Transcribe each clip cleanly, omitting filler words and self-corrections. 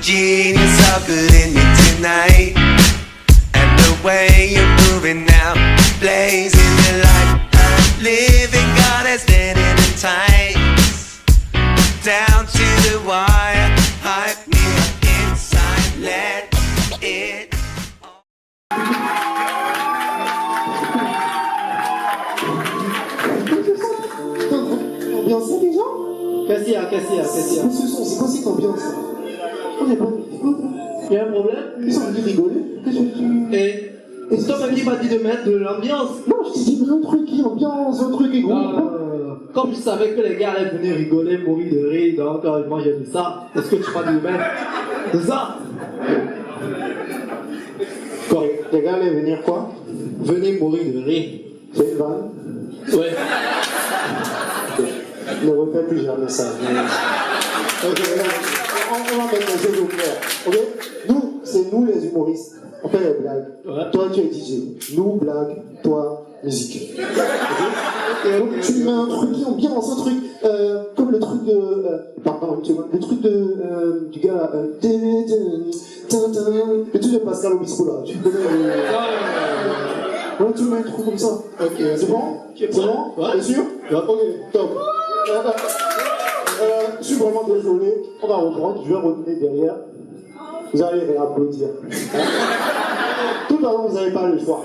Gene, you're so good in me tonight. And the way you're moving now, blazing the light. I'm living goddess, standing in tights. Down to the wire, hype me up inside, let it. Ambiance ça déjà? Qu'est-ce qu'il y a? C'est quoi ce son? C'est quoi cette ambiance? On n'est pas. Il y a un problème? Ils sont venus rigoler. Et toi même qui m'a dit de mettre de l'ambiance? Non, je t'ai dit un truc qui ambiance, un truc qui gros. Comme je savais que les gars allaient venir rigoler, mourir de rire, donc moi j'ai dit ça. Est-ce que tu vas nous mettre de ça? Correct. Les gars allaient venir quoi? Venez mourir de rire. C'est une vanne? Ouais. Ne refais plus jamais ça. Ok, on va mettre les choses au clair. Ok? Nous, c'est nous les humoristes. On fait les blagues. Ouais. Toi, tu es DJ. Nous, blagues. Toi, musique. Okay? Donc, tu mets un truc qui ambiance, un truc comme le truc de. Pardon, une seconde. Le truc de. Du gars. Le truc de Pascal Obispo là. Tu connais. Ouais, tu mets un truc comme ça. Ok. C'est bon? C'est bon? Ouais. T'es sûr? Ouais. Ok, top. Je suis vraiment désolé. On va reprendre. Je vais revenir derrière. Vous allez réapplaudir. Tout à l'heure, vous n'avez pas le choix.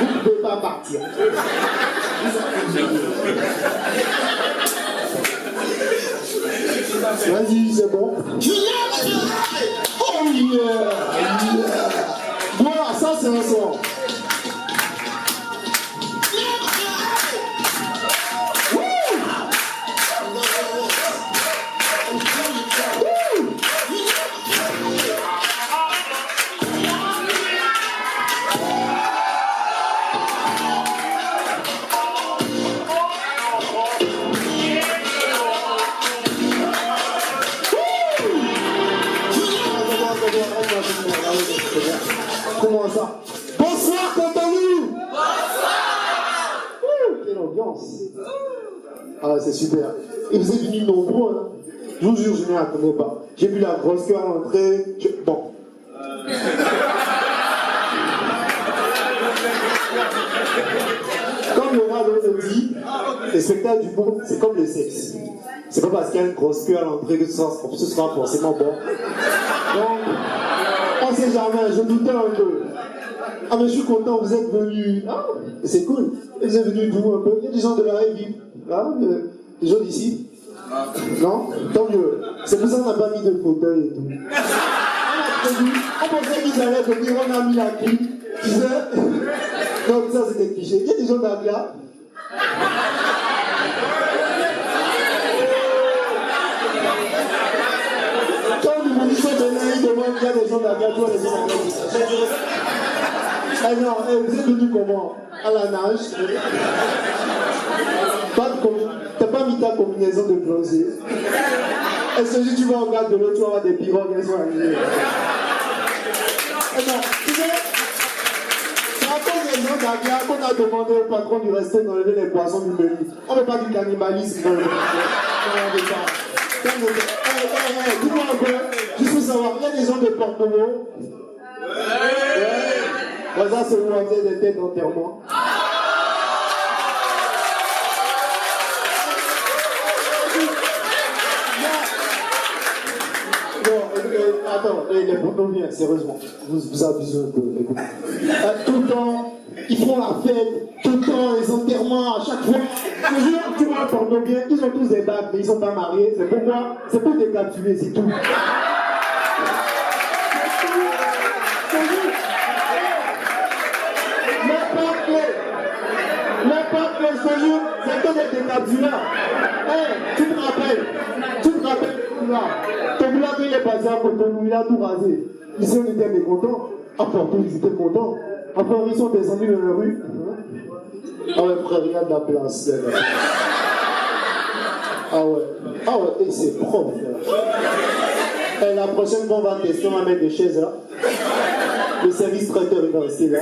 Vous ne pouvez pas partir. Vas-y, c'est bon. Oh yeah! Voilà, ça c'est un son. Comment ça? Bonsoir, Cotonou! Bonsoir! Quelle ambiance! Ah, c'est super. Et vous êtes venus nombreux, hein? Je vous jure, je ne m'attendais pas. J'ai vu la grosse queue à l'entrée. Bon. Comme Laura l'autre dit, les spectacles du monde, c'est comme le sexe. C'est pas parce qu'il y a une grosse queue à l'entrée que ce sera forcément bon. Donc, on sait jamais, je doutais un peu. Ah mais je suis content, vous êtes venus. Ah, c'est cool. Vous êtes venus d'où un peu? Il y a des gens de la Réunion. Ah, des gens d'ici? Non? Tant mieux. C'est pour ça qu'on n'a pas mis de fauteuil et tout. On pensait qu'ils allaient venir, on a mis la clé. Tu sais? Donc ça c'était cliché. Il y a des gens d'Abia. Quand nous nous disons de là, ils demandent il y a des gens d'Abia, toi les gens d'Abia. Ah non, vous êtes venus comment? À la nage. T'as pas mis ta combinaison de bronzé. Est-ce que si tu vas en garde de l'eau, tu vas avoir des pirogues, elles sont arrivées. Non, tu sais, c'est à cause des gens d'Abia qu'on a demandé au patron du resto d'enlever les poissons du menu. On ne fait pas du cannibalisme dans le resto. Dis-moi un peu, juste pour savoir, il y a des gens de Porto-Novo. Ouais. Ça, c'est où on faisait des têtes d'enterrement. Attends, les Porto-Viens, sérieusement, vous abusez un peu. Tout le temps, ils font la fête, tout le temps, les enterrements, à chaque fois. Je jure, tu vois, Porto-Viens, ils ont tous des bagues, mais ils sont pas mariés. C'est pourquoi? C'est pour décapsuler, c'est tout. N'importe quel séjour, c'est que des décapsulats. Tu te rappelles, Tomoula, quand il est passé à Cotonou, il a tout rasé. Ici, on était mécontents. À Porto, ils étaient contents. Après, ils sont descendus dans la rue. Ah ouais, frère, regarde la place. Ah ouais, et c'est propre. Et la prochaine fois, on va tester, on va mettre des chaises là. Le service traiteur, il va rester là.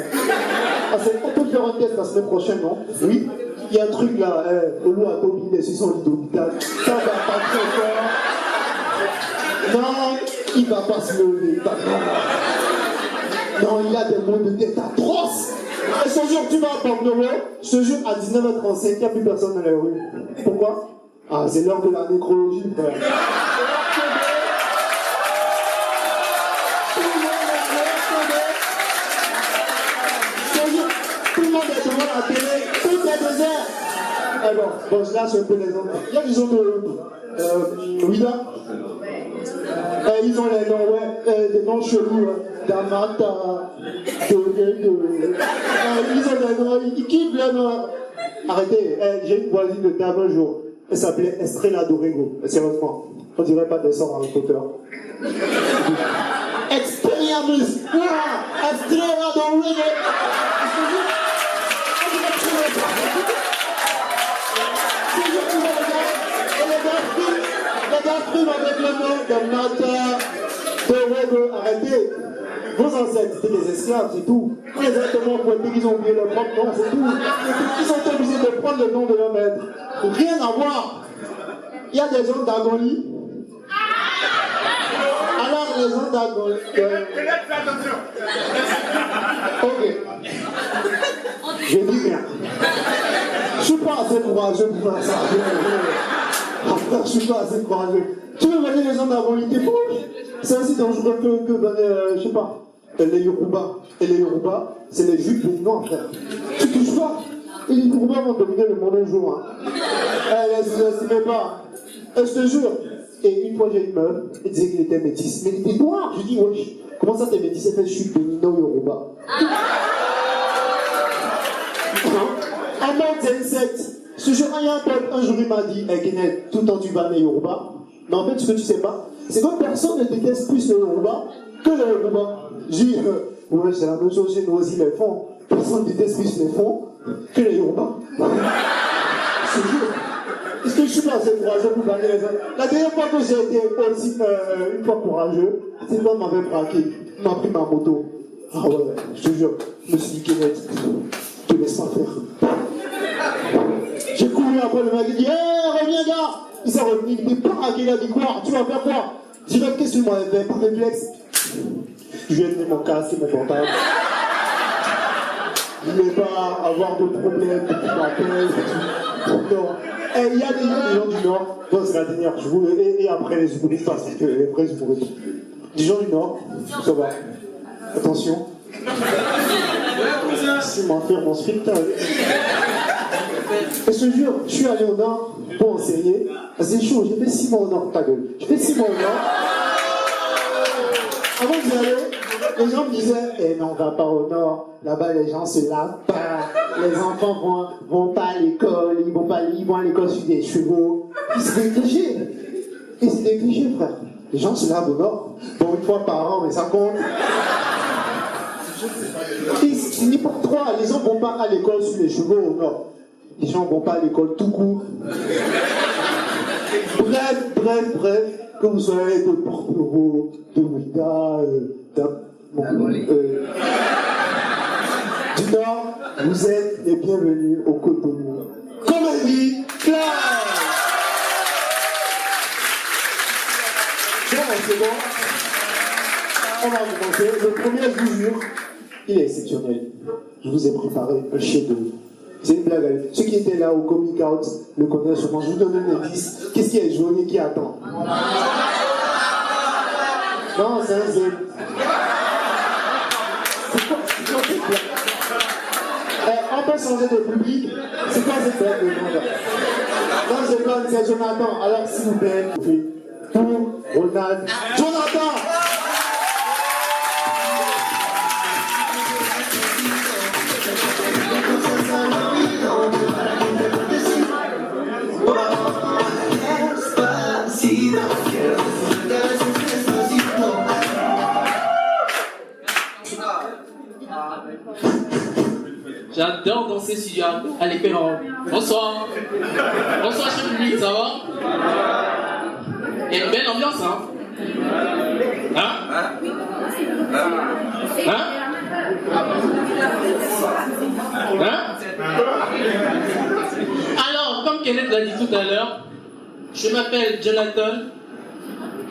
Ah, on peut faire un test la semaine prochaine, non? Oui. Il y a un truc là, Olu a tombé sur son lit d'hôpital. Ça va pas très fort. Non, il va pas se lever. Non, il y a des mots de tête atroces. Et ce jour, tu vas à Porte-Noël, je te jure, à 19h35, il n'y a plus personne dans les rues. Pourquoi? Ah, c'est l'heure de la nécrologie, frère. Tout le monde est devant la télé, tout est désert. Eh bon, je lâche un peu les autres. Il y a des gens de Ouida. Ils ont les noms, ouais, des noms chelous, Damata, ils ont des noms, ils kiffent les noms. Arrêtez, j'ai une voisine de table un jour, elle s'appelait Estrella Dorego, sérieusement, on dirait pas des sorts Harry Potter. Expelliarmus, Estrella Dorego. Les gars priment avec le nom de Mata, de Wego, arrêtez. Vos ancêtres étaient des esclaves, c'est tout. Les Ottomans pointés, ils ont oublié leur propre nom, c'est tout. Ils sont obligés de prendre le nom de leur maître. Rien à voir. Il y a des gens d'Agoli. Alors les gens d'Agoli. Ok. Je dis rien. Je suis pas assez courageux pour faire ça. Je suis pas assez courageux. Tu veux venir les gens d'Agoli, t'es fou. C'est aussi dangereux que je sais pas, les Yoruba. Et les Yoruba, c'est les juifs béninois, frère. Tu touches pas. Et les Yoruba vont dominer le monde un jour. Hein. Laisse-les pas. Je te jure. Et une fois, j'ai une meuf, elle disait qu'il était métis. Mais il était noir. Je dis, wesh, comment ça t'es métis? Elle fait, je suis bénino-yoruba. En mode Z7. Je te jure, il y a un pote, un jour il m'a dit, Kenneth, tout le temps tu vas les Yoruba. Mais en fait, ce que tu sais pas, c'est que personne ne déteste plus les Yoruba que les Yoruba. J'ai dit, ouais, c'est la même chose chez nous aussi, les fonds. Personne ne déteste plus les fonds que les Yoruba. Je te jure. Est-ce que je suis pas assez courageux pour gagner les autres? La dernière fois que j'ai été aussi une fois courageux, c'est quand m'avait braqué. Il m'a pris ma moto. Ah ouais, je te jure. Je me suis dit, Kenneth, te laisse pas faire. J'ai couru après le mec, il dit, hé, reviens gars. Il s'est revenu, il était braqué, il a dit quoi? Tu vas faire quoi? Direct, qu'est-ce que tu m'avais fait? Par réflexe. Je lui ai donné mon casque et mon portable. Je ne voulais pas avoir de problème depuis ma thèse. Non. Et il y a des gens du Nord, bon, c'est la dernière, je vous et après les humoristes, parce que les vrais humoristes. Des gens du Nord, ça va. Attention. C'est mon frère, mon sphincter. Et je te jure, je suis allé au Nord pour enseigner. C'est chaud, j'ai fait 6 mois au Nord, ta gueule. J'ai fait 6 mois au Nord. Avant d'y aller, les gens me disaient, eh non, on va pas au Nord. Là-bas, les gens se lavent pas. Les enfants vont pas à l'école. Ils vont à l'école sur des chevaux. C'est des clichés. Et c'est des clichés, frère. Les gens se lavent au Nord. Bon, une fois par an, mais ça compte. C'est n'importe quoi. Les gens vont pas à l'école sur les chevaux au Nord. Les gens vont pas à l'école tout court. Bref. Que vous soyez de Porto, de Ouida, du Nord, vous êtes les bienvenus au Cotonou. Comédie Club. Bon, c'est bon. On va commencer. Le premier, je vous jure, il est exceptionnel. Je vous ai préparé un chef-d'œuvre. C'est une blague. Ceux qui étaient là au Comic Out le connaissent sûrement. Je vous donne un indice. Qu'est-ce qui est jaune et qui attend? Non, c'est un Z. C'est quoi cette blague? On peut changer de public. C'est quoi cette blague de monde? Non, je donne, c'est Jonathan. Alors, s'il vous plaît, pour Ronald. Jonathan! J'adore danser si allez, Péron. Bonsoir. Bonsoir, cher public, ça va? Il y a une belle ambiance, hein? Hein? Alors, comme Kenneth l'a dit tout à l'heure, je m'appelle Jonathan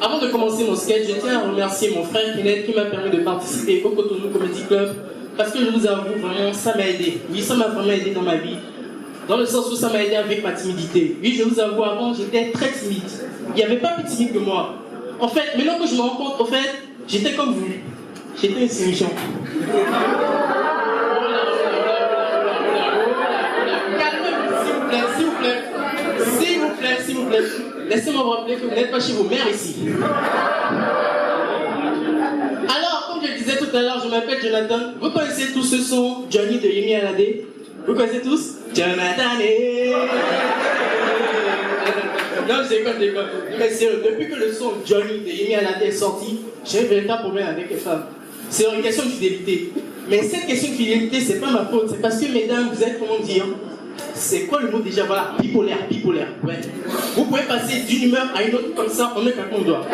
Avant de commencer mon sketch, je tiens à remercier mon frère Kenneth qui m'a permis de participer au Cotonou Comedy Club parce que je vous avoue, vraiment, ça m'a aidé. Oui, ça m'a vraiment aidé dans ma vie. Dans le sens où ça m'a aidé avec ma timidité. Oui, je vous avoue, avant, j'étais très timide. Il n'y avait pas plus timide que moi. En fait, maintenant que je me rends compte, en fait, j'étais comme vous. J'étais une soumission. S'il vous plaît. Laissez-moi vous rappeler que vous n'êtes pas chez vos mères ici. Alors, comme je le disais tout à l'heure, je m'appelle Jonathan. Vous connaissez tous ce son Johnny de Yemi Alade? Vous connaissez tous? Jonathan. Non, je déconne. Mais sérieux, depuis que le son Johnny de Yemi Alade est sorti, j'ai un véritable problème avec les femmes. C'est une question de fidélité. Mais cette question de fidélité, c'est pas ma faute. C'est parce que, mesdames, vous êtes, comment dire, c'est quoi le mot déjà? Voilà, bipolaire. Ouais. Vous pouvez passer d'une humeur à une autre comme ça, on est quand on doit.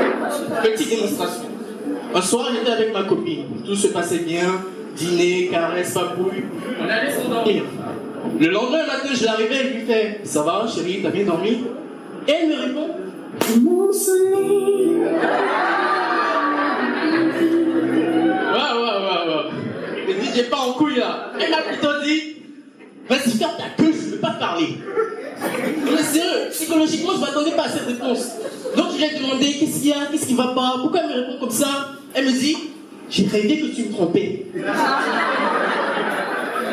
Petite démonstration. Un soir, j'étais avec ma copine. Tout se passait bien. Dîner, caresse, papouille. On allait s'endormir. Le lendemain matin, je l'arrivais et je lui fais: ça va, chérie, t'as bien dormi? Et elle me répond: mon soleil. Ouais. Le DJ pas en couille là. Elle m'a plutôt dit: vas-y, ferme ta gueule, je ne veux pas parler. Mais sérieux, psychologiquement, je ne m'attendais pas à cette réponse. Donc je lui ai demandé: qu'est-ce qu'il y a, qu'est-ce qui ne va pas, pourquoi elle me répond comme ça? Elle me dit: j'ai rêvé que tu me trompais.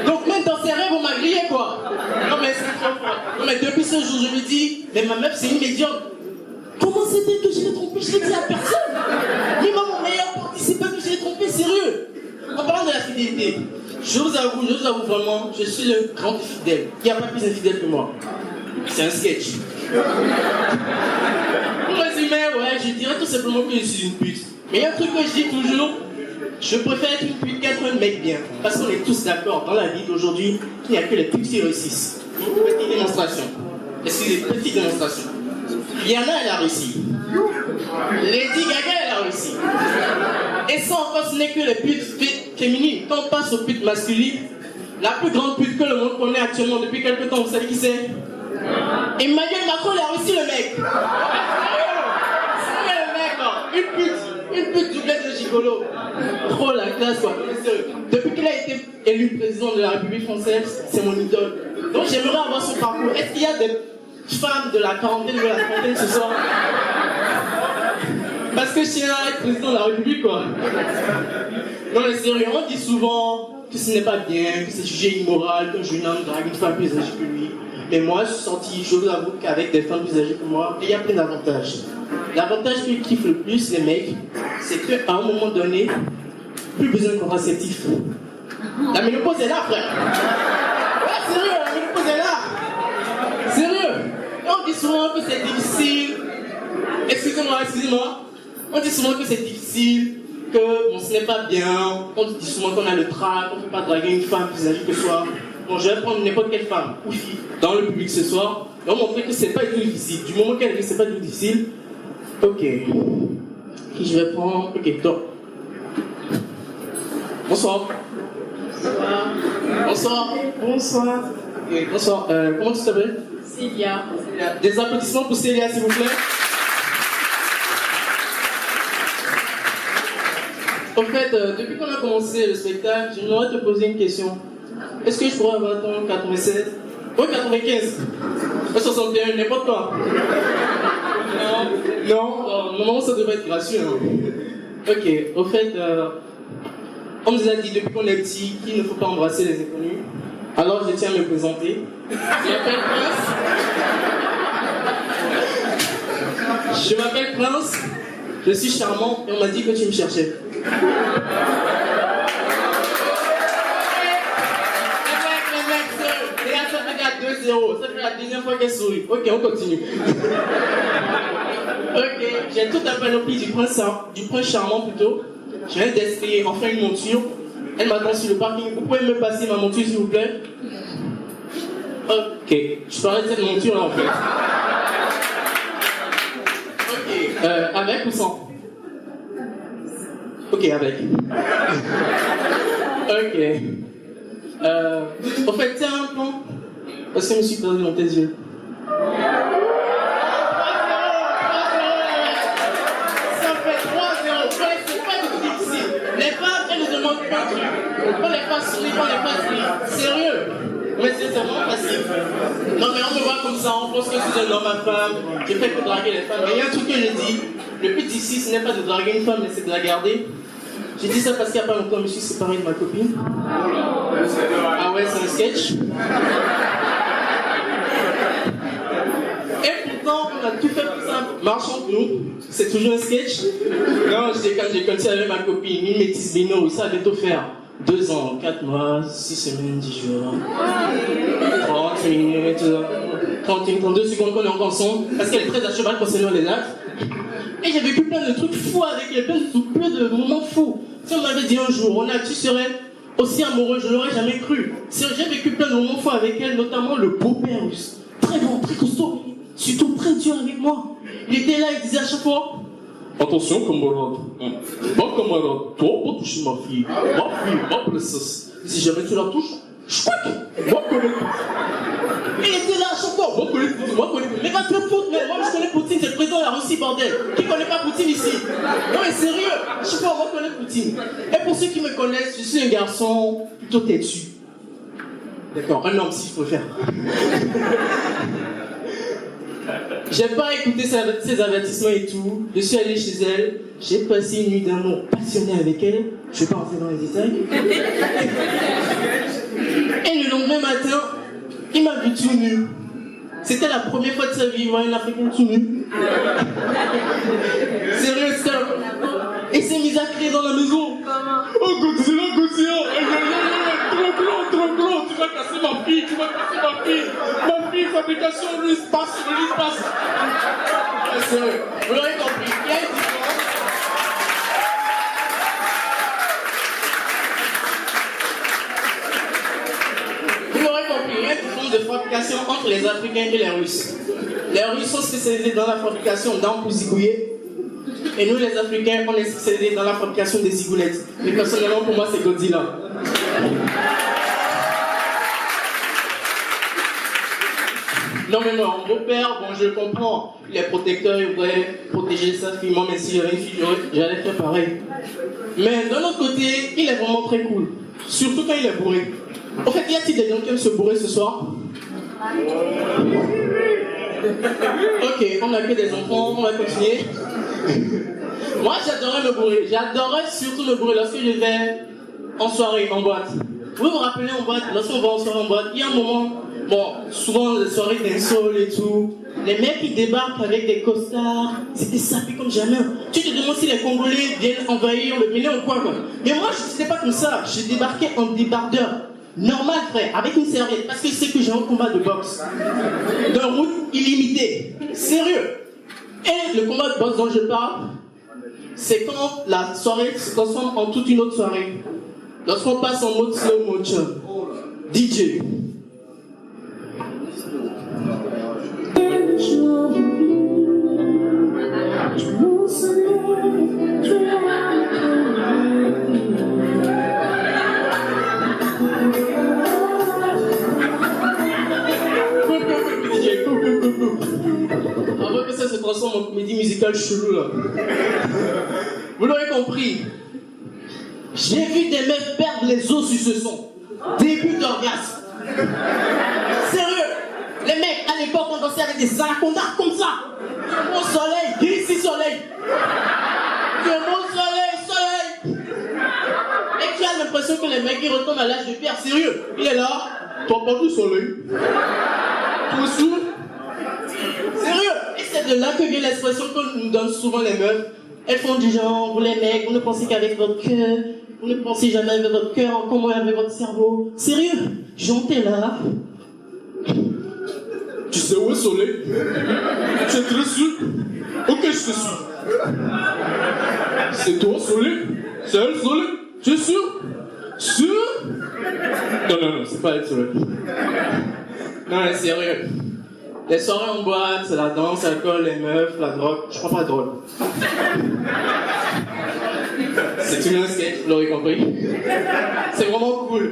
Donc même dans ses rêves, on m'a grillé quoi. Non mais c'est trop fort. Non mais depuis ce jour, je lui dis: mais ma meuf, c'est une médiocre. Comment c'était que je l'ai trompé? Je l'ai dit à personne. Mais moi, mon meilleur participant que je l'ai trompé, sérieux. En parlant de la fidélité, je vous avoue vraiment, je suis le grand fidèle. Il n'y a pas plus infidèle que moi. C'est un sketch. Pour résumer, ouais, je dirais tout simplement que je suis une pute. Mais il y a un truc que je dis toujours: je préfère être une pute qu'être un mec bien. Parce qu'on est tous d'accord dans la vie d'aujourd'hui qu'il n'y a que les putes qui réussissent. Petite démonstration. Excusez, petite démonstration. Rihanna, elle a réussi. Lady Gaga, elle a réussi. Et ça encore, ce n'est que les putes féminines. Quand on passe aux putes masculines, la plus grande pute que le monde connaît actuellement depuis quelques temps, vous savez qui c'est? Emmanuel Macron, il a réussi le mec. C'est le mec, quoi. Une pute doublette de gigolo. Trop la classe, quoi. Depuis qu'il a été élu président de la République française, c'est mon idole. Donc j'aimerais avoir son parcours. Est-ce qu'il y a des femmes de la quarantaine ou de la trentaine ce soir? Parce que je tiens à être président de la République, quoi. Non mais sérieux, on dit souvent que ce n'est pas bien, que c'est jugé immoral, qu'un jeune homme drague une femme plus âgée que lui. Mais moi, je suis sorti, je vous avoue qu'avec des femmes plus âgées que moi, il y a plein d'avantages. L'avantage que kiffent le plus les mecs, c'est qu'à un moment donné, plus besoin de contraceptif. La ménopause est là, frère. Ouais, sérieux, la ménopause est là. Sérieux. Et on dit souvent que c'est difficile. Excusez-moi. On dit souvent que c'est difficile, que bon, ce n'est pas bien. On dit souvent qu'on a le trac, qu'on ne peut pas draguer une femme plus âgée que soi. Bon, je vais prendre n'importe quelle femme ou fille dans le public ce soir et on montrer que c'est pas du tout difficile. Du moment qu'elle dit que c'est pas du tout difficile, ok. Qui je vais prendre? Ok, toi. Bonsoir. Bonsoir. Okay, bonsoir. Comment tu t'appelles? Célia. Des applaudissements pour Célia, s'il vous plaît. En fait, depuis qu'on a commencé le spectacle, j'aimerais te poser une question. Est-ce que je pourrais avoir ton 87? Ou 95? 61, n'importe quoi. Non, normalement ça devrait être gratuit. Hein. Ok, au fait, on nous a dit depuis qu'on est petit qu'il ne faut pas embrasser les inconnus. Alors je tiens à me présenter. Je m'appelle Prince, je suis charmant et on m'a dit que tu me cherchais. Ça fait la deuxième fois qu'elle sourit. Ok, on continue. Ok, j'ai tout à panoplie du prince charmant plutôt. Je viens d'essayer enfin une monture. Elle m'attend sur le parking. Vous pouvez me passer ma monture s'il vous plaît? Ok, je parlais de cette monture là en fait. Ok, avec ou sans? Ok, avec. Ok. Au fait, tiens un plan. Parce que je me suis perdu dans tes yeux. On n'est pas slip, on n'est pas slip. Sérieux. Mais c'est vraiment facile. Non, mais on me voit comme ça, on pense que je suis un homme à femme. Je fais que draguer les femmes. Mais il y a un truc que je dis. Le but ici, ce n'est pas de draguer une femme, mais c'est de la garder. J'ai dit ça parce qu'il n'y a pas longtemps, je me suis séparé de ma copine. Ah ouais, c'est un sketch. Et pourtant, on a tout fait pour ça. Marche entre nous, c'est toujours un sketch. Non, j'ai continué avec ma copine, une métisse bino, ça va bientôt faire 2 ans, 4 mois, 6 semaines, 10 jours, 30 minutes, 32 secondes qu'on est encore ensemble, parce qu'elle est très à cheval concernant les actes. Et j'ai vécu plein de trucs fous avec elle, plein de moments fous. Si on m'avait dit un jour, tu serais aussi amoureux, je ne l'aurais jamais cru. J'ai vécu plein de moments fous avec elle, notamment le beau-père russe. Très bon, très costaud, surtout très dur avec moi. Il était là, il disait à chaque fois: attention, camarade. Pas camarade, toi, pas toucher ma fille. Ma princesse. Si jamais tu la touches, chouac, moi connais. Il était là à chaque fois. Moi connais Poutine. Mais pas trop Poutine, mais moi je connais Poutine, c'est le président de la Russie, bordel. Qui connaît pas Poutine ici? Non mais sérieux, je sais pas, moi je connais Poutine. Et pour ceux qui me connaissent, je suis un garçon plutôt têtu. D'accord, un homme si je préfère. J'ai pas écouté ses avertissements et tout. Je suis allé chez elle. J'ai passé une nuit d'amour passionné avec elle. Je vais pas rentrer dans les détails. Et le lendemain matin, il m'a vu tout nu. C'était la première fois de sa vie, voir une Africaine tout nu. Sérieux, ça. Et s'est mis à crier dans la maison. Oh Godzilla, trop gros, tu vas casser ma fille. Ma fille, fabrication russe, passe. Sérieux, vous l'aurez compris, il y a une différence. Vous l'aurez compris, il y a une différence de fabrication entre les Africains et les Russes. Les Russes sont spécialisés dans la fabrication d'armes pour zigouiller. Et nous les Africains, on est spécialisés dans la fabrication des zigounettes. Mais personnellement, pour moi, c'est Godzilla. Non mais non, mon beau-père, bon je le comprends, il est protecteur, il voudrait protéger sa fille. Moi, mais si j'avais une fille, j'allais faire pareil. Mais d'un autre côté, il est vraiment très cool. Surtout quand il est bourré. En fait, y a-t-il des gens qui aiment se bourrer ce soir? Ok, on n'a que des enfants, on va continuer. Moi, j'adorais me bourrer. J'adorais surtout me bourrer lorsque je vais en soirée, en boîte. Vous vous rappelez en boîte, lorsqu'on va en soirée en boîte, il y a un moment, bon, souvent les soirées dancehall et tout, les mecs qui débarquent avec des costards, c'était sapé comme jamais. Tu te demandes si les Congolais viennent envahir le Bénin ou quoi. Mais moi, je n'étais pas comme ça. Je débarquais en débardeur. Normal, frère, avec une serviette, parce que c'est que j'ai un combat de boxe. De route illimitée. Sérieux. Et le combat de boxe dont je parle, c'est quand la soirée se transforme en toute une autre soirée. Lorsqu'on passe en mode slow motion. DJ. Avant que ça se transforme en comédie musicale chelou là. Vous l'aurez compris. J'ai vu des mecs perdre les os sur ce son. Début d'orgasme. Sérieux. Les mecs à l'époque on dansait avec des anacondas comme ça. Au soleil, ici soleil. Que mon soleil. Et tu as l'impression que les mecs ils retombent à l'âge de pierre. Sérieux. Il est là. Toi pas du soleil. Toi sous. Sérieux. Et c'est de là que vient l'expression que nous donnent souvent les meufs. Elles font du genre, vous les mecs, vous ne pensez qu'avec votre cœur, vous ne pensez jamais avec votre cœur, encore moins avec votre cerveau. Sérieux, j'étais là. Tu sais où est Soleil? Tu es très sûr? Ok, je te suis. C'est toi, Soleil? C'est elle, Soleil? Tu es sûr? Sûr? Non, c'est pas elle, Soleil. Non, mais sérieux. Les soirées en boîte, c'est la danse, l'alcool, les meufs, la drogue. Je crois pas drôle. C'est tout un sketch, vous l'aurez compris. C'est vraiment cool.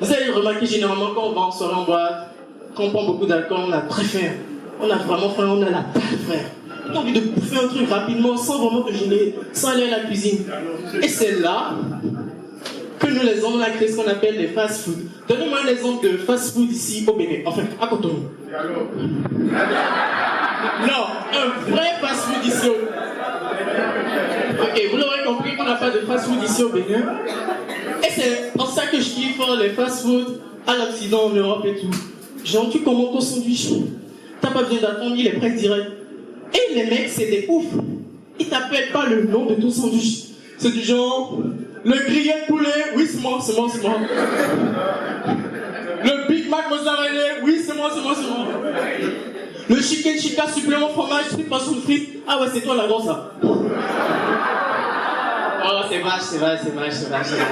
Vous avez remarqué généralement quand on va en soirée en boîte, quand on prend beaucoup d'alcool, on a très faim. On a vraiment faim, on a la dalle, frère. On a envie de bouffer un truc rapidement, sans vraiment te gêner, sans aller à la cuisine. Et c'est là que que nous les hommes, on a créé ce qu'on appelle les fast-food. Donnez-moi un exemple de fast-food ici au Bénin. Enfin, à Cotonou. Non, un vrai fast-food ici au... Ok, vous l'aurez compris qu'on n'a pas de fast-food ici au Bénin. Et c'est pour ça que je kiffe les fast-food à l'Occident, en Europe et tout. Genre, tu commandes ton sandwich, t'as pas besoin d'attendre, il est prêt direct. Et les mecs, c'est des oufs. Ils t'appellent pas le nom de ton sandwich. C'est du genre, le grillé de poulet, oui c'est moi, c'est moi, c'est moi. Le Big Mac mozzarella, oui c'est moi, c'est moi, c'est moi. Le chicken chica supplément fromage, frites, poisson frites, ah ouais c'est toi la grosse ça. Oh c'est vache, c'est vache, c'est vache, c'est vache, c'est vache.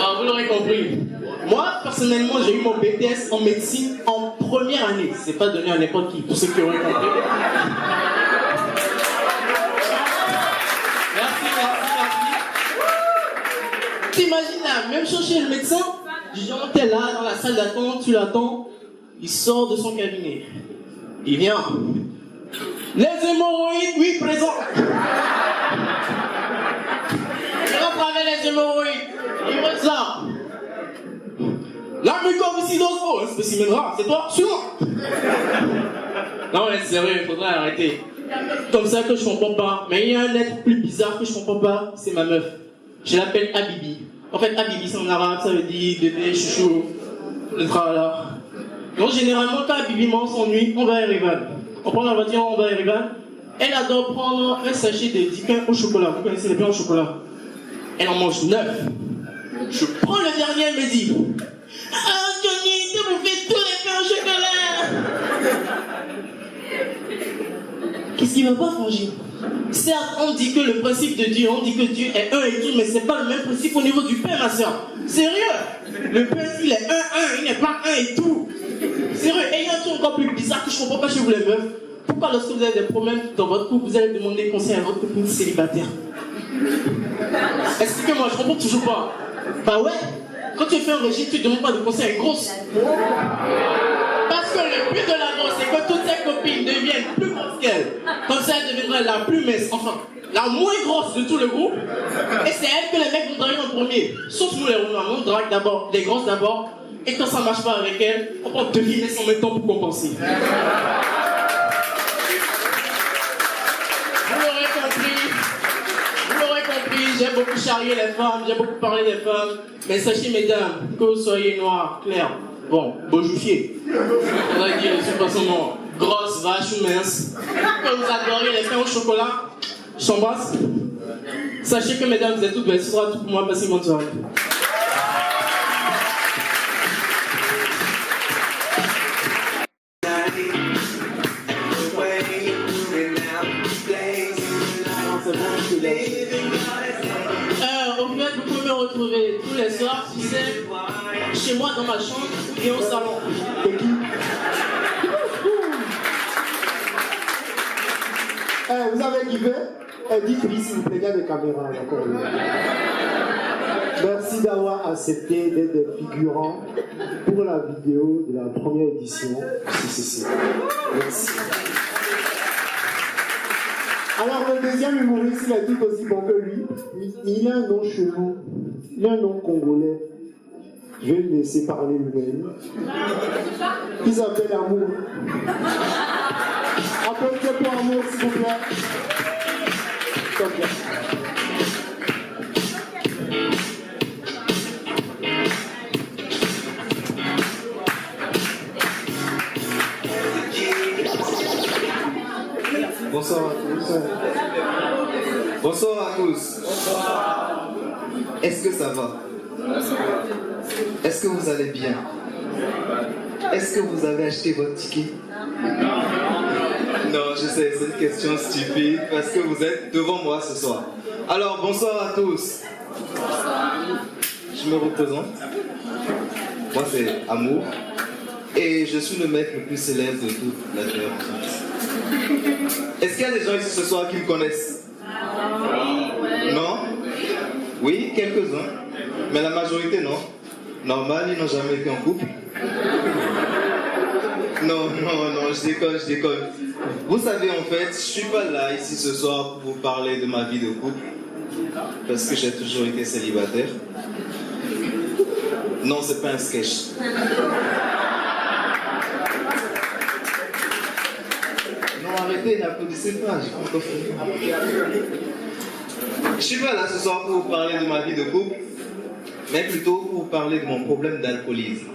Ah, vous l'aurez compris. Moi, personnellement, j'ai eu mon BTS en médecine en première année. C'est pas donné à n'importe qui, pour ceux qui auraient compris. Merci. T'imagines la même chose chez le médecin? Du genre, t'es là, dans la salle d'attente, tu l'attends. Il sort de son cabinet. Il vient. Les hémorroïdes, oui, présent. Il rentre avec les hémorroïdes. Il me sort. La mucoviscidose, oh, un spécimen rare, c'est toi, suis-moi. Non mais c'est vrai, il faudrait arrêter. Comme ça que je comprends pas. Mais il y a un être plus bizarre que je comprends pas, c'est ma meuf. Je l'appelle Habibi. En fait, Habibi, c'est en arabe, ça veut dire bébé, chouchou, le tralala. Donc généralement, quand Habibi s'ennuie, on va à Erevan. On prend la voiture, on va à Erevan. Elle adore prendre un sachet de 10 pains au chocolat. Vous connaissez les pains au chocolat? Elle en mange 9. Je prends le dernier, elle me dit: ah, Johnny, tu me fais tous les pains au chocolat. Qu'est-ce qui va pas, Frangine? Certes, on dit que le principe de Dieu, on dit que Dieu est un et tout, mais c'est pas le même principe au niveau du pain, ma soeur. Sérieux? Le pain, il est un, il n'est pas un et tout. Sérieux, et il y a un truc encore plus bizarre que je comprends pas chez vous les meufs. Pourquoi lorsque vous avez des problèmes dans votre couple, vous allez demander conseil à votre copine célibataire? Expliquez-moi, je comprends toujours pas. Bah ouais, quand tu fais un régime, tu ne demandes pas de conseil à une grosse. Parce que le but de la grosse, c'est que toutes ses copines deviennent plus grosses qu'elle. Comme ça, elle deviendra la plus mince, enfin, la moins grosse de tout le groupe. Et c'est elle que les mecs vont draguer en premier. Sauf nous les Roumains, on drague d'abord, les grosses d'abord. Et quand ça ne marche pas avec elle, on prend 2 filles en même temps pour compenser. J'ai beaucoup charrié les femmes, j'ai beaucoup parlé des femmes, mais sachez mesdames, que vous soyez noir, clair, bon, bojoufier, on va dire, c'est pas son nom, grosse, vache ou mince, que vous adorez les pains au chocolat, je t'embrasse. Sachez que mesdames, vous êtes toutes belles, ce sera tout pour moi, passez une bonne soirée. Retrouver tous les soirs, tu sais, chez moi dans ma chambre et au salon. Vous avez kiffé? Dites oui s'il vous plaît, il y a des caméras encore. Merci d'avoir accepté d'être des figurants pour la vidéo de la première édition CCC. Merci. Alors le deuxième humoriste, il est tout aussi bon que lui. Il a un nom chelou, il a un nom congolais. Je vais le laisser parler lui-même. Il s'appelle Amour. Applaudissez pour Amour, s'il vous plaît. Bonsoir à tous. Bonsoir à tous. Est-ce que ça va? Est-ce que vous allez bien? Est-ce que vous avez acheté votre ticket? Non, je sais, c'est une question stupide parce que vous êtes devant moi ce soir. Alors, bonsoir à tous. Je me représente. Moi, c'est Amour. Et je suis le mec le plus célèbre de toute la terre. Est-ce qu'il y a des gens ici ce soir qui me connaissent? Non? Oui, quelques-uns. Mais la majorité, non. Normal, ils n'ont jamais été en couple. Non, je déconne. Vous savez, en fait, je suis pas là ici ce soir pour vous parler de ma vie de couple. parce que j'ai toujours été célibataire. Non, c'est pas un sketch. Non, arrêtez, n'applaudissez pas, j'ai pas encore fini. Je suis pas là ce soir pour vous parler de ma vie de couple, mais plutôt pour vous parler de mon problème d'alcoolisme.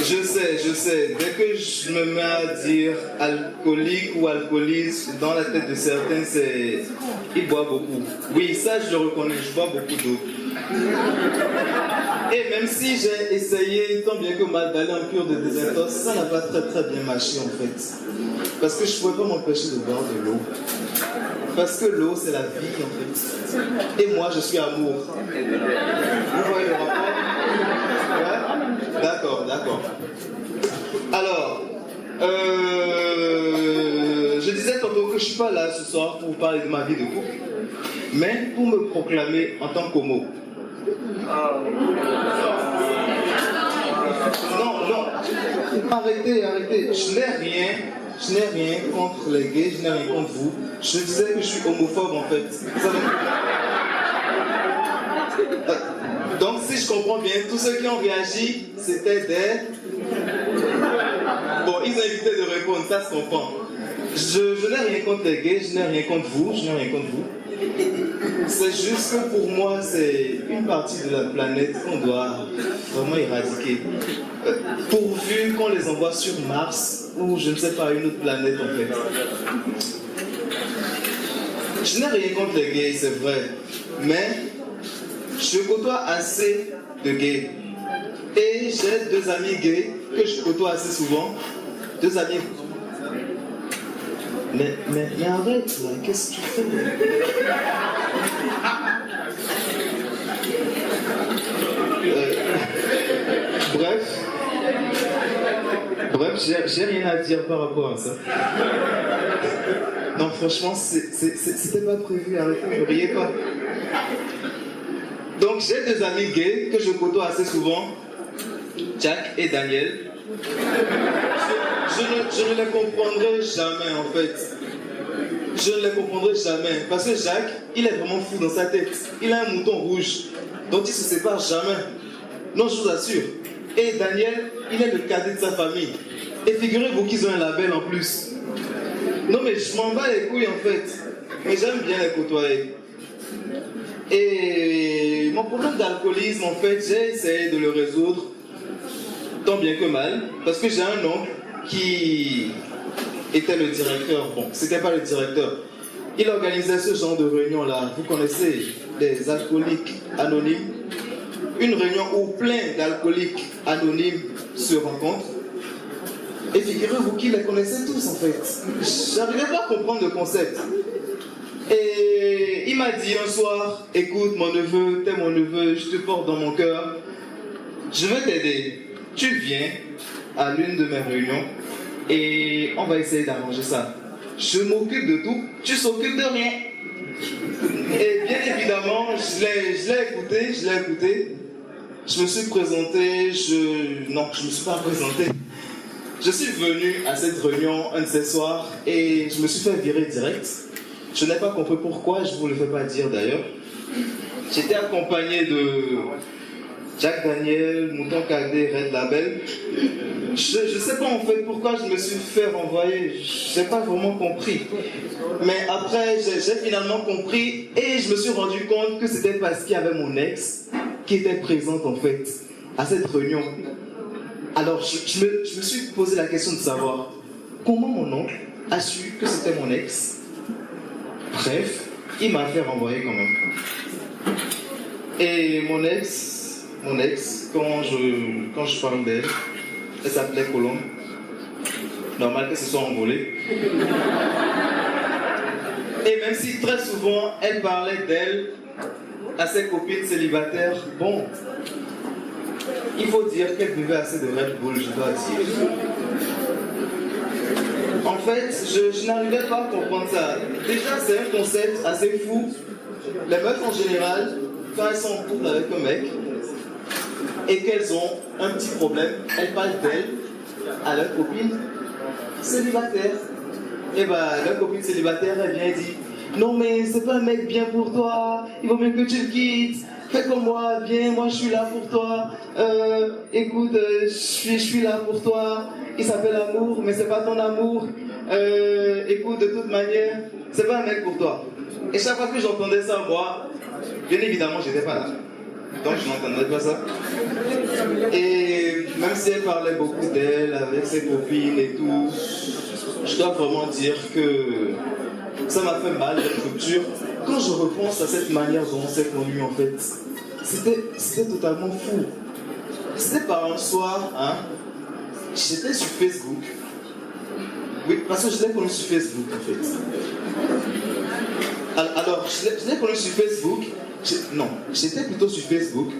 Je sais, dès que je me mets à dire alcoolique ou alcoolisme, dans la tête de certains, c'est... Il boit beaucoup. Oui, ça je le reconnais, je bois beaucoup d'eau. Et même si j'ai essayé tant bien que mal d'aller en cure de désintox, ça n'a pas très bien marché en fait. Parce que je ne pouvais pas m'empêcher de boire de l'eau. Parce que l'eau c'est la vie en fait. Et moi je suis amour. Vous voyez le rapport? Ouais? D'accord. Alors, je disais tantôt que je ne suis pas là ce soir pour vous parler de ma vie de couple, mais pour me proclamer en tant qu'homo. Non, arrêtez. Je n'ai rien contre les gays, je n'ai rien contre vous. Je disais que je suis homophobe en fait. Donc si je comprends bien, tous ceux qui ont réagi, c'était des... Bon, ils ont évité de répondre, ça se comprend. Je n'ai rien contre les gays, je n'ai rien contre vous. C'est juste que pour moi, c'est une partie de la planète qu'on doit vraiment éradiquer. Pourvu qu'on les envoie sur Mars ou je ne sais pas, une autre planète en fait. Je n'ai rien contre les gays, c'est vrai. Mais je côtoie assez de gays. Et j'ai 2 amis gays que je côtoie assez souvent. 2 amis. Mais arrête là, qu'est-ce que tu fais? Bref, j'ai rien à dire par rapport à ça. Non, franchement, c'était pas prévu, arrêtez, ne riez pas. Donc, j'ai 2 amis gays que je côtoie assez souvent, Jack et Daniel. Je ne les comprendrai jamais en fait. Je ne les comprendrai jamais. Parce que Jacques, il est vraiment fou dans sa tête. Il a un mouton rouge dont il ne se sépare jamais. Non, je vous assure. Et Daniel, il est le cadet de sa famille. Et figurez-vous qu'ils ont un label en plus. Non mais je m'en bats les couilles en fait. Mais j'aime bien les côtoyer. Et mon problème d'alcoolisme en fait, j'ai essayé de le résoudre tant bien que mal. Parce que j'ai un oncle qui était le directeur. Bon, c'était pas le directeur. Il organisait ce genre de réunion-là. Vous connaissez les alcooliques anonymes. Une réunion où plein d'alcooliques anonymes se rencontrent. Et figurez-vous qu'ils les connaissaient tous en fait. J'arrivais pas à comprendre le concept. Et il m'a dit un soir, écoute mon neveu, t'es mon neveu, je te porte dans mon cœur. Je veux t'aider. Tu viens à l'une de mes réunions et on va essayer d'arranger ça. Je m'occupe de tout, tu s'occupes de rien. Et bien évidemment, je l'ai écouté. Je me suis présenté, non, je ne me suis pas présenté. Je suis venu à cette réunion un de ces soirs et je me suis fait virer direct. Je n'ai pas compris pourquoi, je ne vous le fais pas dire d'ailleurs. J'étais accompagné de Jack Daniel, Mouton Cadet, Red Label. Je ne sais pas en fait pourquoi je me suis fait renvoyer. Je n'ai pas vraiment compris. Mais après, j'ai finalement compris et je me suis rendu compte que c'était parce qu'il y avait mon ex qui était présente en fait à cette réunion. Alors je me suis posé la question de savoir comment mon oncle a su que c'était mon ex. Bref, il m'a fait renvoyer quand même. Et mon ex, quand je parle d'elle, elle s'appelait Colombe. Normal que ce soit envolé. Et même si très souvent elle parlait d'elle à ses copines célibataires, bon, il faut dire qu'elle buvait assez de Red Bull, je dois dire. En fait, je n'arrivais pas à comprendre ça. Déjà, c'est un concept assez fou. Les meufs en général, quand elles sont en couple avec un mec et qu'elles ont un petit problème, elles parlent d'elles à leur copine célibataire. Et bah, leur copine célibataire, elle vient et dit non mais c'est pas un mec bien pour toi, il vaut mieux que tu le quittes. Fais comme moi, viens, moi je suis là pour toi. Écoute, je suis là pour toi. Il s'appelle amour, mais c'est pas ton amour. Écoute, de toute manière, c'est pas un mec pour toi. Et chaque fois que j'entendais ça, moi, bien évidemment, j'étais pas là. Donc je n'entendais pas ça. Et même si elle parlait beaucoup d'elle, avec ses copines et tout, je dois vraiment dire que ça m'a fait mal, la rupture. Quand je repense à cette manière dont on s'est connus, en fait, c'était totalement fou. C'était par un soir, hein, j'étais sur Facebook. Oui, parce que je l'ai connu sur Facebook, en fait. Alors, je l'ai connu sur Facebook. Non, j'étais plutôt sur Facebook.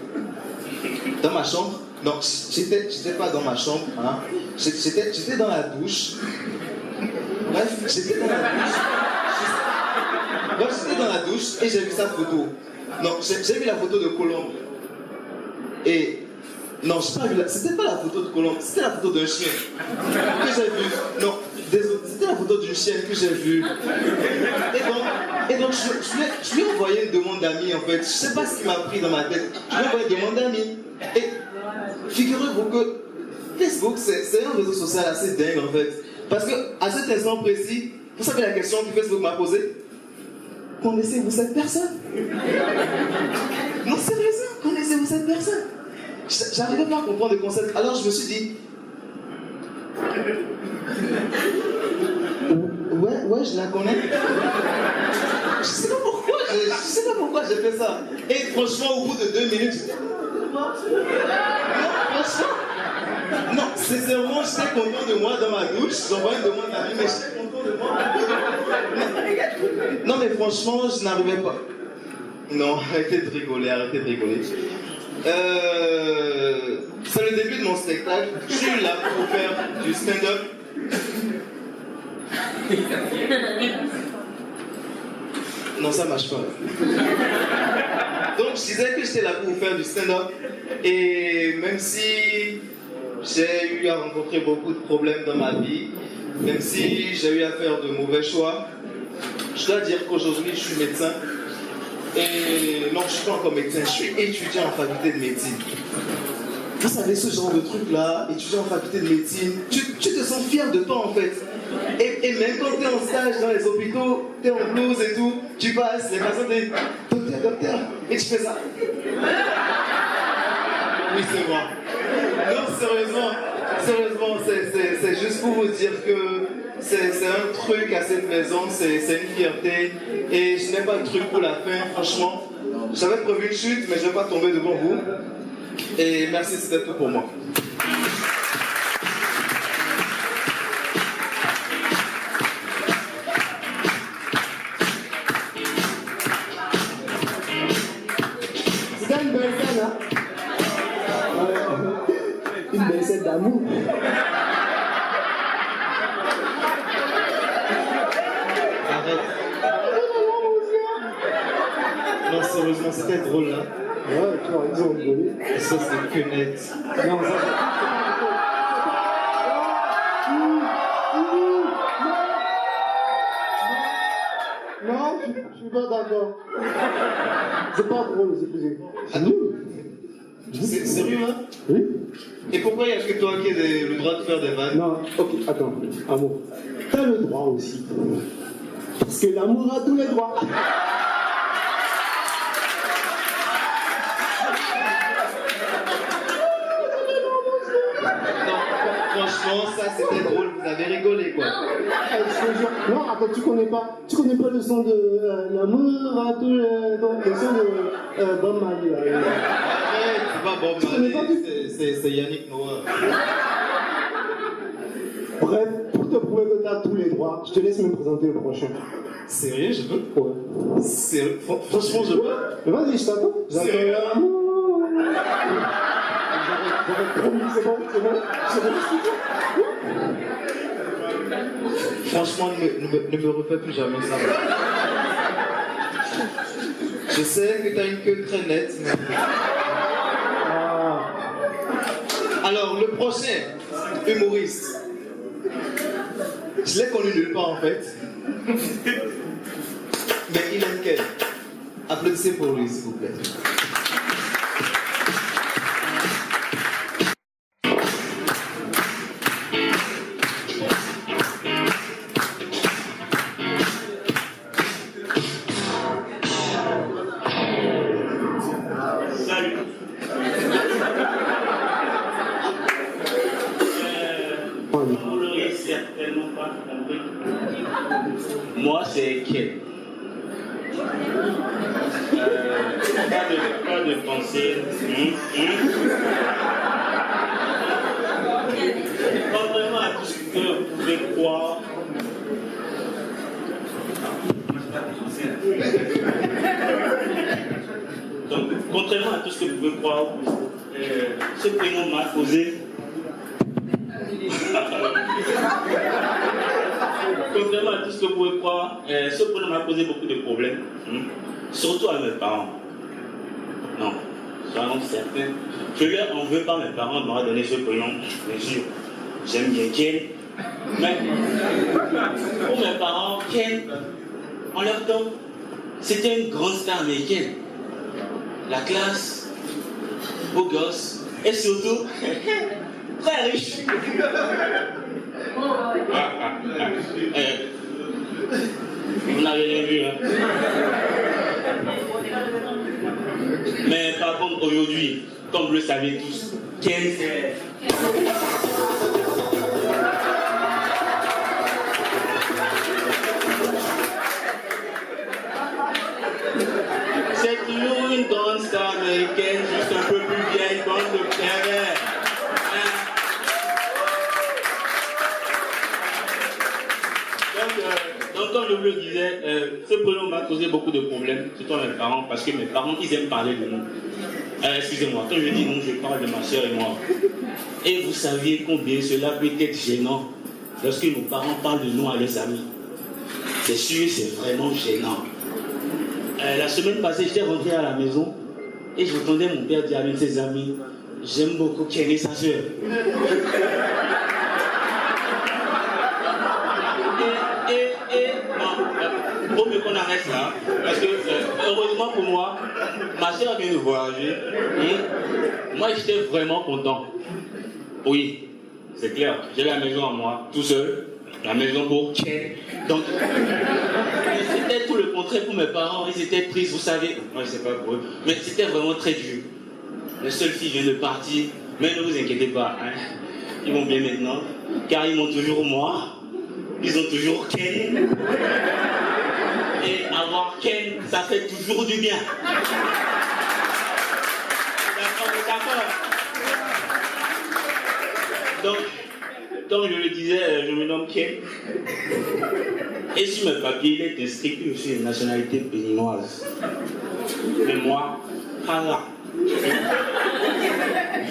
Dans ma chambre. Non, j'étais pas dans ma chambre, hein. J'étais dans la douche. Bref, j'étais dans la douche. Moi, j'étais dans la douche et j'ai vu sa photo. Non, j'ai vu la photo de Colombe. Et... Non, c'était pas la photo de Colombe, c'était la photo d'un chien que j'ai vu. Non, désolé, c'était la photo d'une chienne que j'ai vue. Et donc je lui ai envoyé une demande d'amis en fait. Je sais pas ce qui m'a pris dans ma tête. Je lui ai envoyé une demande d'amis. Et figurez-vous que Facebook, c'est un réseau social assez dingue en fait. Parce que à cet instant précis, vous savez la question que Facebook m'a posée? Connaissez-vous cette personne? Non, sérieusement, connaissez-vous cette personne? J'arrivais pas à comprendre le concept. Alors je me suis dit... Ouais, je la connais. Je sais pas pourquoi j'ai fait ça. Et franchement, au bout de 2 minutes, j'étais... Non, franchement... Non, sincèrement, j'étais content de moi dans ma douche. J'envoyais une demande d'amis, mais j'étais content de moi. Non, mais franchement, je n'arrivais pas. Non, arrêtez de rigoler. C'est le début de mon spectacle. Je suis là pour faire du stand-up. Non, ça marche pas. Donc, je disais que j'étais là pour faire du stand-up. Et même si j'ai eu à rencontrer beaucoup de problèmes dans ma vie, même si j'ai eu à faire de mauvais choix, je dois dire qu'aujourd'hui, je suis médecin. Et non, je ne suis pas encore médecin, je suis étudiant en faculté de médecine. Vous savez, ce genre de truc-là, étudiant en faculté de médecine, tu te sens fier de toi en fait. Et même quand tu es en stage dans les hôpitaux, tu es en blouse et tout, tu passes, les patients disent docteur, et tu fais ça. Oui, c'est moi. Non, sérieusement, c'est juste pour vous dire que c'est un truc à cette maison, c'est une fierté. Et je n'ai pas de truc pour la fin, franchement. J'avais prévu une chute, mais je ne vais pas tomber devant vous. Et merci, c'était tout pour moi. C'était une belle scène, hein? Une belle scène d'amour. Non, sérieusement, c'était drôle là. Ouais, toi, ils ont rigolé. Et ça, c'est que net. Non, ça, non, je suis pas d'accord. C'est pas drôle, c'est plus. Ah non? C'est sérieux là? Oui? Et pourquoi il n'y a que toi qui as le droit de faire des vannes? Non, ok, attends, amour. T'as le droit aussi. Parce que l'amour a tous les droits. Franchement, ça c'était drôle, vous avez rigolé quoi. Non, attends, tu connais pas le son de l'amour à tous les... Donc, le son de Bob Marley. Arrête, c'est pas Bob Marley, c'est Yannick Noah. Bref, pour te prouver que t'as tous les droits, je te laisse me présenter le prochain. Sérieux, je veux? Ouais. Sérieux? Franchement, je veux? Mais vas-y, je t'attends. Sérieux? J'avais promis, c'est bon. Franchement, ne me refais plus jamais ça. Je sais que t'as une queue très nette. Mais... Alors, le prochain humoriste, je l'ai connu nulle part en fait. Mais il aime Ken. Applaudissez pour lui, s'il vous plaît. Salut. Vous l'aurez certainement pas compris. Moi, c'est Ken. Pas de pensée. Contrairement à tout ce que vous pouvez croire. Donc, contrairement à tout ce que vous pouvez croire, ce prénom m'a causé. Contrairement à tout ce que vous pouvez croire, ce prénom m'a causé beaucoup de problèmes, surtout à mes parents. Non, soyons certains. Je leur en veux pas, mes parents m'auraient donné ce prénom, bien sûr. J'aime bien Ken. Mais pour mes parents, Ken, en leur temps, c'était une grande star américaine. La classe, beau gosse, et surtout, très riche. Vous n'avez rien vu, hein? Mais par contre, aujourd'hui, comme vous le savez tous, Ken, c'est toujours une grande star américaine, juste un peu plus vieille, bande de pervers. Donc, comme je vous le disais, ce prénom m'a causé beaucoup de problèmes, surtout à mes parents, parce que mes parents, ils aiment parler de nous. Excusez-moi, quand je dis nous, je parle de ma soeur et moi. Et vous saviez combien cela peut être gênant lorsque nos parents parlent de nous à leurs amis. C'est sûr, c'est vraiment gênant. La semaine passée, j'étais rentré à la maison et j'entendais mon père dire avec ses amis, j'aime beaucoup Ken et sa soeur. Non, vaut mieux qu'on arrête là, parce que heureusement pour moi, ma soeur vient de voyager. Moi, j'étais vraiment content. Oui, c'est clair, j'ai la maison à moi, tout seul. La maison pour Ken. Donc, c'était tout le contraire pour mes parents. Ils étaient tristes, vous savez. Moi, je sais pas pour eux. Mais c'était vraiment très dur. La seule fille vient de partir. Mais ne vous inquiétez pas. Hein. Ils vont bien maintenant. Car ils m'ont toujours moi. Ils ont toujours Ken. Et avoir Ken, ça fait toujours du bien. D'accord. Donc, comme je le disais, je me nomme Ken. Et sur mes papiers, il est inscrit que je suis une nationalité béninoise. Mais moi, Allah,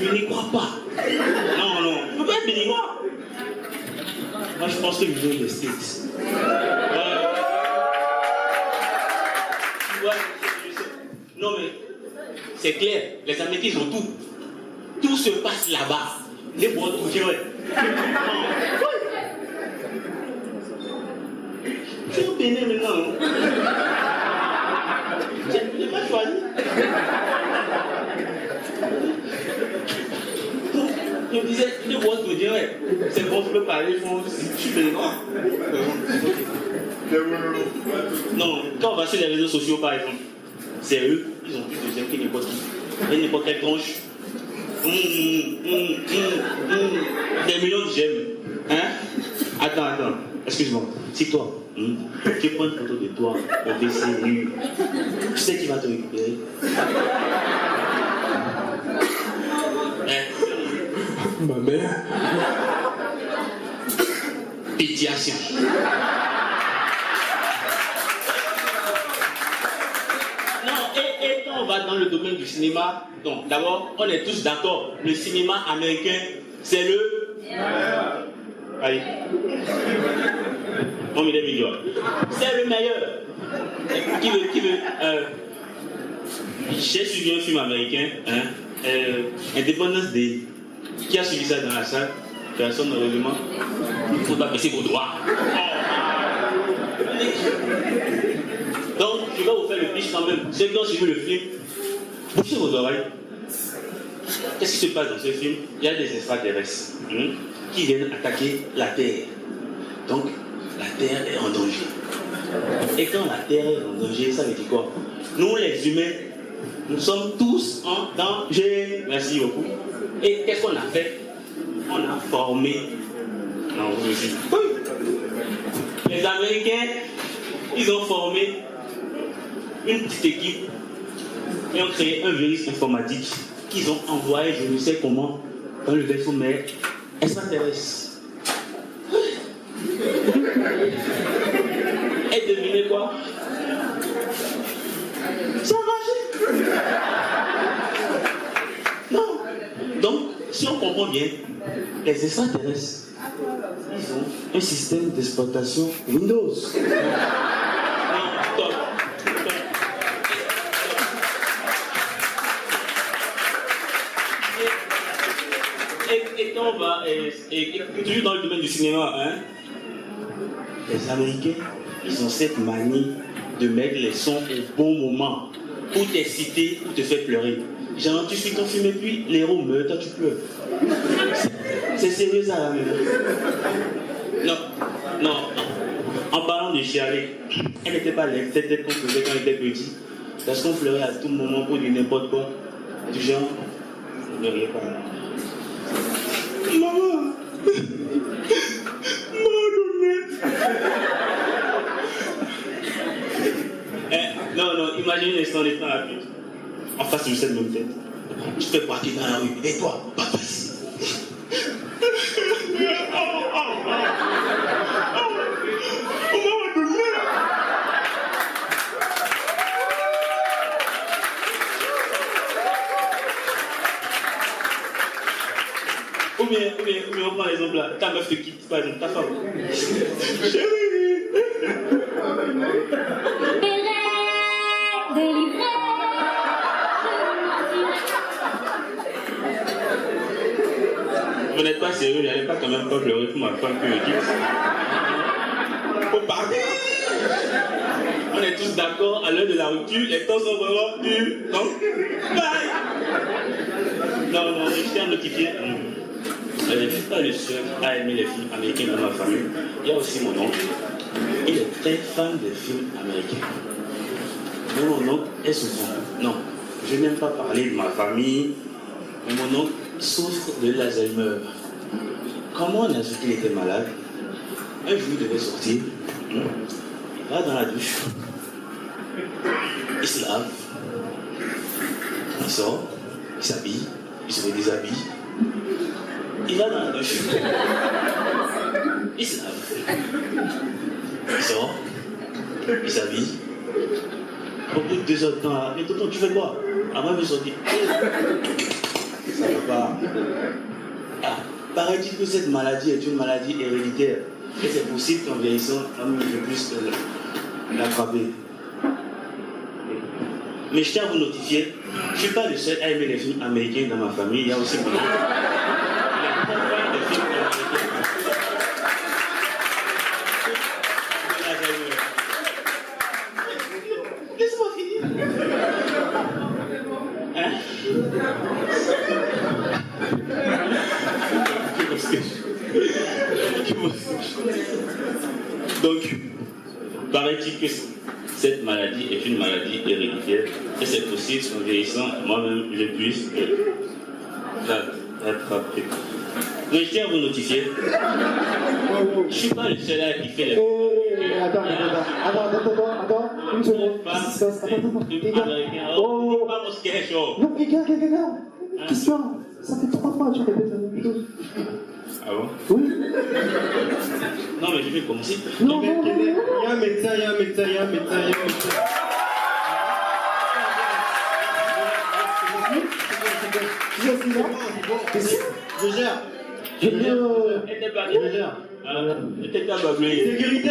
je n'y crois pas. Non, je ne peux pas être béninois. Moi, je pense que je viens des States. Non, mais c'est clair, les Américains ils ont tout. Tout se passe là-bas. Les boîtes au Québec. Je suis au Bénin maintenant. Je n'ai pas choisi. Je me disais, les boîtes au Québec. C'est bon, je peux parler, je suis béninois. Non, quand on va sur les réseaux sociaux par exemple, c'est eux, ils ont plus de j'aime que n'importe qui. Et n'importe quelle tronche. Des millions de j'aime. Hein? Attends. Excuse-moi. C'est toi. Tu prends une photo de toi au PC nu. Tu sais qui va te récupérer. Ma mère. Pétiation. Et quand on va dans le domaine du cinéma, donc d'abord, on est tous d'accord, le cinéma américain, c'est le... Allez. Bon, il est meilleur. C'est le meilleur. Qui veut j'ai suivi un film américain, Independence Day. Qui a suivi ça dans la salle? Personne, heureusement. Il ne faut pas baisser vos doigts. Donc, je vais vous faire le pitch quand même. Ceux qui ont suivi le film, bouchez vos oreilles. Qu'est-ce qui se passe dans ce film? Il y a des extraterrestres qui viennent attaquer la Terre. Donc, la Terre est en danger. Et quand la Terre est en danger, ça veut dire quoi? Nous, les humains, nous sommes tous en danger. Merci beaucoup. Et qu'est-ce qu'on a fait? On a formé. Non, vous aussi. Les Américains, ils ont formé une petite équipe et ont créé un virus informatique qu'ils ont envoyé, je ne sais comment, dans le vaisseau mère extraterrestre. Et devinez quoi? Ça a marché. Non. Donc, si on comprend bien, les extraterrestres, ils ont un système d'exploitation Windows. Non, top. Et quand on va, toujours dans le domaine du cinéma, hein, les Américains, ils ont cette manie de mettre les sons au bon moment pour t'exciter, pour te faire pleurer. Genre, tu suis ton film et puis l'héros meurt, toi tu pleures. C'est sérieux ça la même. Non. En parlant de chialer, elle n'était pas laide, cette tête qu'on faisait quand elle était petit. Parce qu'on pleurait à tout moment pour dire n'importe quoi. Du genre, ne riez pas. Maman! Non, imagine l'instant des temps rapide. En face de cette même tête. Tu fais partir dans la rue. Et toi, pas facile. Ou bien, on prend l'exemple là. Ta meuf te quitte, par exemple, ta femme. Chérie! Vous n'êtes pas sérieux, j'allais pas quand même pas pleurer pour ma femme que me quitte. Faut partir! On est tous d'accord, à l'heure de la rupture, les temps sont vraiment durs. Donc, bye! Non, je tiens à notifier. Je ne suis pas le seul à aimer les films américains dans ma famille. Il y a aussi mon oncle. Il est très fan des films américains. Mais mon oncle est souffrant. Non, je n'aime pas parler de ma famille. Mais mon oncle souffre de l'Alzheimer. Comment on a su qu'il était malade? Un jour, il devait sortir. Il va dans la douche. Il se lave. Il sort. Il s'habille. Il se déshabille. Il va dans la douche. Il se lave. Il sort. Il s'habille. Au bout de 2 heures de temps, mais tonton, tu fais quoi? Avant de sortir. Ça va pas. Ah, paraît-il que cette maladie est une maladie héréditaire. Et c'est possible qu'en vieillissant, on puisse l'attraper. Mais je tiens à vous notifier, je ne suis pas le seul à aimer les films américains dans ma famille. Il y a aussi mon oncle. Laisse-moi finir. Hein? Donc, paraît-il que cette maladie est une maladie héréditaire et c'est possible qu'en vieillissant, moi-même, je puisse l'attraper. Mais je tiens à vous notifier, je ne suis pas le seul à kiffer les Attends, une seconde. Non, regarde. Qu'est-ce que ça fait 3 fois que tu répètes la même chose. Ah bon? Oui. Non, mais je vais commencer. Non. Il y a un médecin. Je gère. Sécurité!